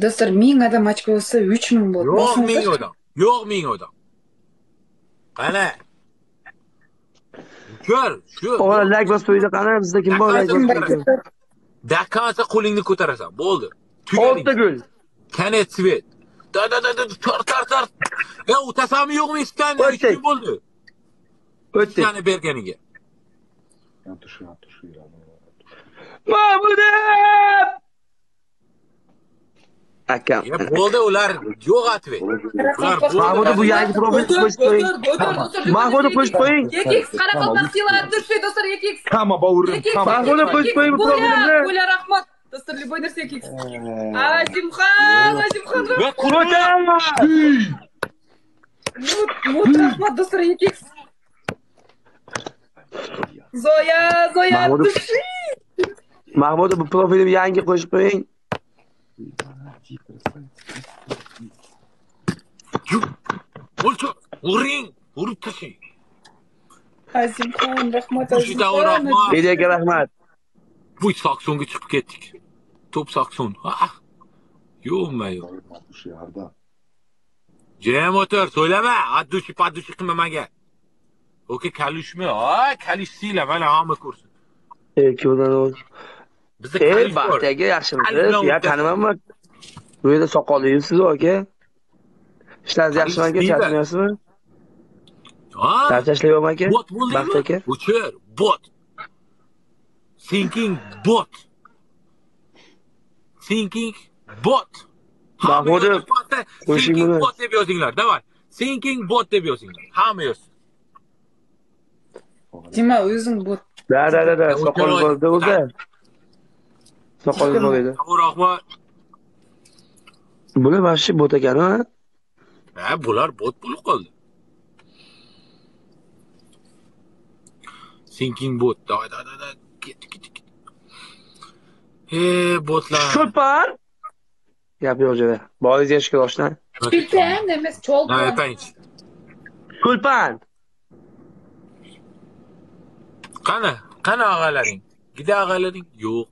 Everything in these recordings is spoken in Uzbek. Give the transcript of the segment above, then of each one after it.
Do'stlar, 1000 odam ochko bo'lsa 3000 bo'ldi. Yo'q 1000 odam. Yo'q 1000 odam. Qani? Ko'r, shu. Ola lag bosib qo'ydi, qani bizda kim bor lag bosib qo'ydi? Daqiqasi qo'lingni ko'tarasan, bo'ldi. Olti gol. Kanet svet. Tar. Ya utasanmi yo'qmi eshitgan? Kim bo'ldi? O'tdi. Seni berganiga. Mahmudov! Akam. Ya bo'ldi ular yo'q atvet. Mahmudov bu yangi profil qo'shib qo'ying. Mahmudov qo'shib qo'ying. Yakix qaraqalpaqchilar durshi do'stlar Yakix. Hamma bavurrim. Mahmudov qo'shib qo'ying bu profilni. Bo'la rahmat. Do'stlar любой narsa Yakix. Azimxon. Va Qur'on. Mut rahmat do'stlar Yakix. Zoya durshi. Mahmudov bu profilni yangi qo'shib qo'ying. Bo'lchi, uring, urib tashing. Azimxon rahmat. Rahmat. Videoga rahmat. Bu Saksonga chiqib ketdik. Top Sakson. Yo'qmi? Jam o'tir, so'ylama. Addushi qilmamaga. Oke, kalishmi? Kalish siyla, mana hamma ko'rsin. Ko'rdan ol. Bizda kalish bor. Baxtiga yaxshimisiz? Ya tanimanman. Bu yerda soqolli yursiz, aka. İşler yaxshimi aka, charchamayapsizmi? Charchashlayapman aka. Bot bo'ldingmi? Aka. O'chir, bot. Thinking bot. Mahmudov, Thinking bot deb yozinglar, davay. Thinking bot deb yozinglar. Hamma yozsin. Dima, o'zing bot. Da, soqol bo'ldi o'zi. Soqol bor edi. Rahmat. Bular vashchi bot ekan-a? Bular bot bo'lib qoldi. Thinking bot. Da. Ket. Botlar. Cho'lpon. Gap yo'q jo'ra. Boringiz yashga oshna. Cho'lpon emas, cho'lpon. Aytaychi. Cho'lpon. Qani og'alaring? Gida og'alaring? Yo'q.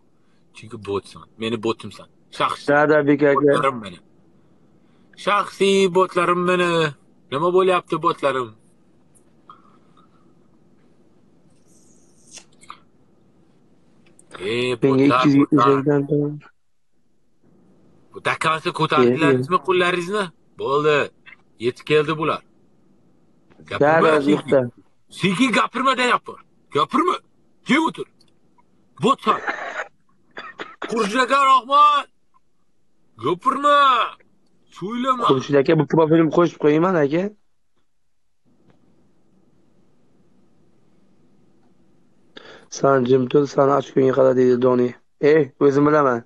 Chunki botsan. Meni botimsan. Shaxsiy. Da bekaga. Shaxsiy botlarim meni. Nima bo'lyapti botlarim? Menga 270 dan. Bu dakansi ko'tardilaringizmi qo'llaringizni? Bo'ldi. Yetib keldi bular. Yo'qda. Senki gapirma deyapman. Gapirma. Jim o'tir. Botsan. Qurjaga rahmat. Gapirma. So'ylama. Xurshid aka, bu profilimni qo'shib qo'yayman aka. San jim tur, san ochkunga qara deydi Doni. O'zim bilaman.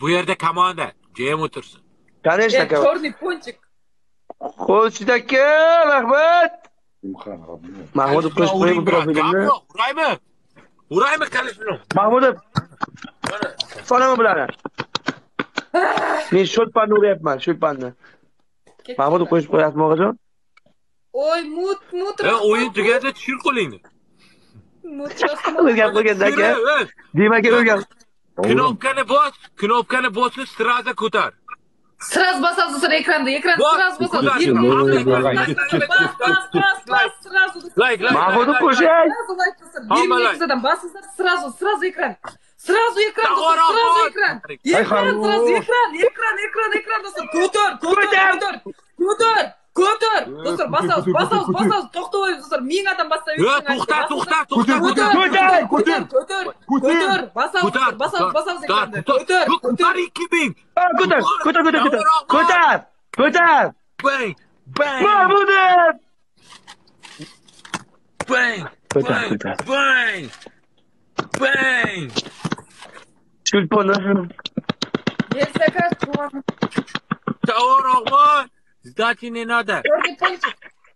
Bu yerda komanda. Jim o'tirsin. Конечно, aka. Chorniy ponchik. Xurshid aka, rahmat. Mahmudov qo'shib qo'ying bu profilimni. Uraymi kalishni? Mahmudov. Sonami bilaman. Men Cho'lponni uryapman, Cho'lponni. Mahmudov qo'shib qo'yapsizmi o'g'ajon? Oy, mut. O'yin tugadi, tushir qo'lingni. Mut. O'rgan qo'yganda aka. Demak, o'rgan. Knopkani bos, siraza ko'tar. Сразу босался с экрана, сразу босался. Лайк. Mahmudov qo'shay. Сразу экран. Сразу экран. Ko'tar. Do'stlar, bosamiz. To'xtay, do'stlar. 1000 odam bossa. To'xta. Ko'tar. Bosamiz ekranda. Ko'tar 2000. Ko'tar. Bang. Mahmudov. Bang. Cho'lponni. Rahmat. Сдачи не надо.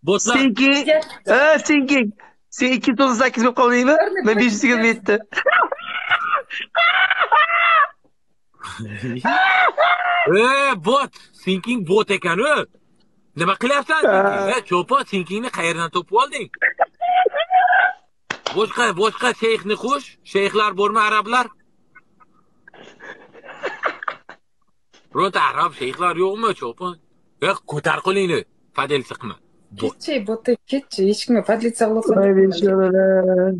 Botlar. Thinking. Sen 238 bo'lib qoldingmi? Men 527. Bot. Thinking bot ekan-ku. Nima qilyapsan? Cho'pon, thinkingni qayerdan topib olding? Boshqa shayxni qo'sh. Shayxlar bormi, arablar? Birorta arab shayxlar yo'qmi, cho'pon? Ko'tar qo'lingni. Fadel chiqma. Ketchi, botda ketchi. Hech kimga padlitsiya qilib Voy beshoralar.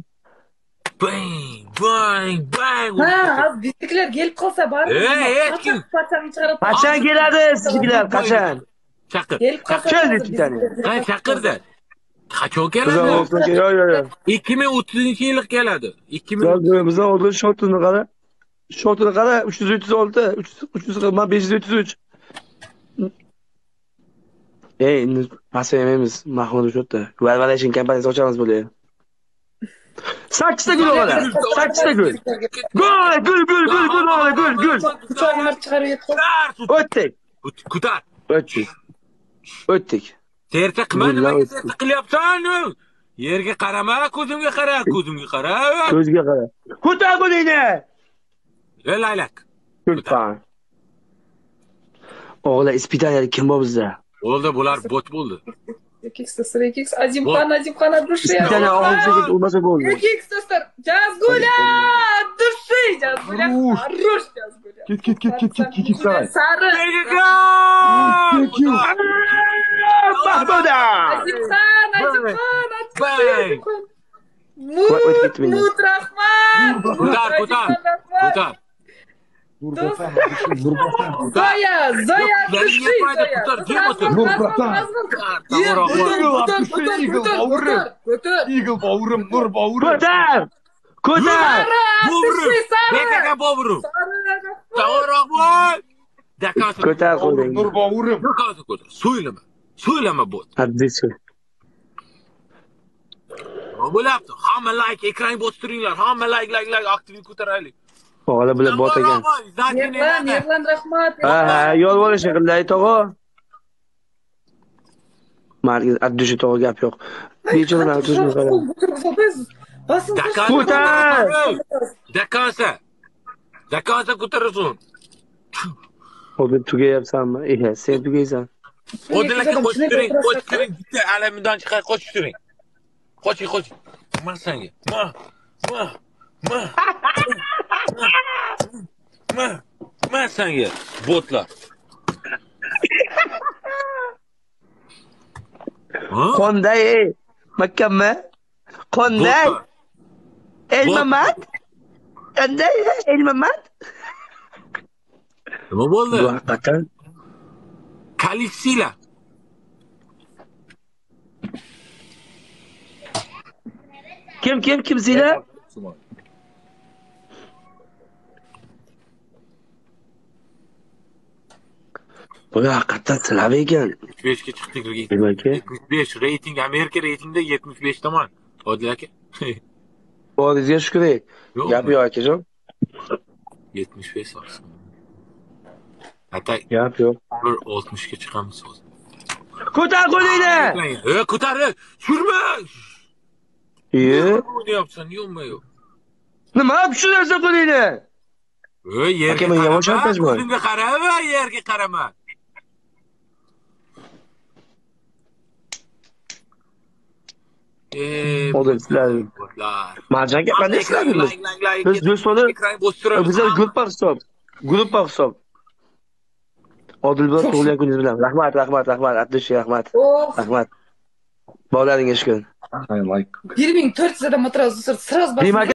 Bang, bang, bang. Ha, biznikilar kelib qolsa bari. hech kim. Pachani chiqarib. Qachon keladi siznikilar? Qachon? Chaqir. Kelib qolsa. Keldi ikkitani. Qani chaqirdi. Qachon Bizlar keladi? olsin yo. 2030-yil keladi. 2000 Bizlar oldin shotini qara. Shotini qara 336, 300 men 533. Endi pasayamaymiz. Mahmud o'shatda. Valuation kompaniyasi ochamiz bo'laydi. 8ta gol oladi. 8ta gol. Gol. Pichoqlar chiqarib yetdi. O'tdik. Ko'tar. O'tdik. Tercha qilma, nimaga tercha qilyapsan? Yerga qarama, ko'zimga qara. Ko'zga qara. Ko'tar qo'lingni. Laylak. Ko'tar. O'g'lar ispitaniyada kim bor bizda? Bo'ldi, bular bot bo'ldi. X, Azimxon, dushi. Ispitaniya og'ziga urmasa bo'ldi. X dostlar, Jazguля, dushi, Jazguля. Хорош Jazguля. Ket saray. Sari. Mahmuda. Azimxon. Bang. Mutrahman. Ko'tar. Zoya, dushi, Zoya. Eagle bavrum, nur bavrum. Ko'tar. Bekaga bovru. Tavroqvoy. Dakasa. Ko'tar qo'lingni. Nur bavrum. Dakasa ko'tar. So'ylama bot. Hadisi. Nima bo'lyapti? Hamma like ekran bostiringlar. Hamma like aktivni ko'taraylik. O'g'lar bular bot ekan. Yerlan rahmat. Ha, yolvorish qilday tog'o. Margiz addushi tog'o gap yo'q. Bechoralar tuzini qara. Dakasa ko'tarasan. Hozir tugayapsanmi? Sen tugaysan. Odil aka qo'shtiring. Bitta alamidan chiqar qo'shtiring. Qo'sh. Ma senga. Ma senga botlar. Qonday, Makkamma? Qonday? Elmamat? Qanday, Elmamat? Nima bo'ldi? Bu haqiqatan Kalitsila. Kim sizlar? Bu haqiqatan sizlar ekan. 75 ga chiqdik. Nima aka? 75 reyting, Amerika reytingda 75 tomon. Odil aka. O'zingizga shukr. Gap yo'q akajon. 75 so'rasam. Atay. Gap yo'q. 60 ga chiqamiz hozir. Ko'tar qo'lingni. Ko'tar. Surma. Ne yapsan? Yo'q. Nima shu narsa qo'lingni? Yerga men yomon shartashman. Ko'zimga qarama, yerga qarama. Hozir sizlar Marjonga qanday sizlarmiz? Biz do'stlar bizlar gruppa hisob. Odilbek tug'ilgan kuningiz bilan. Rahmat, Abdushi rahmat. Rahmat. Bolaringga shukr. I like. 1400 адам отырады, сразу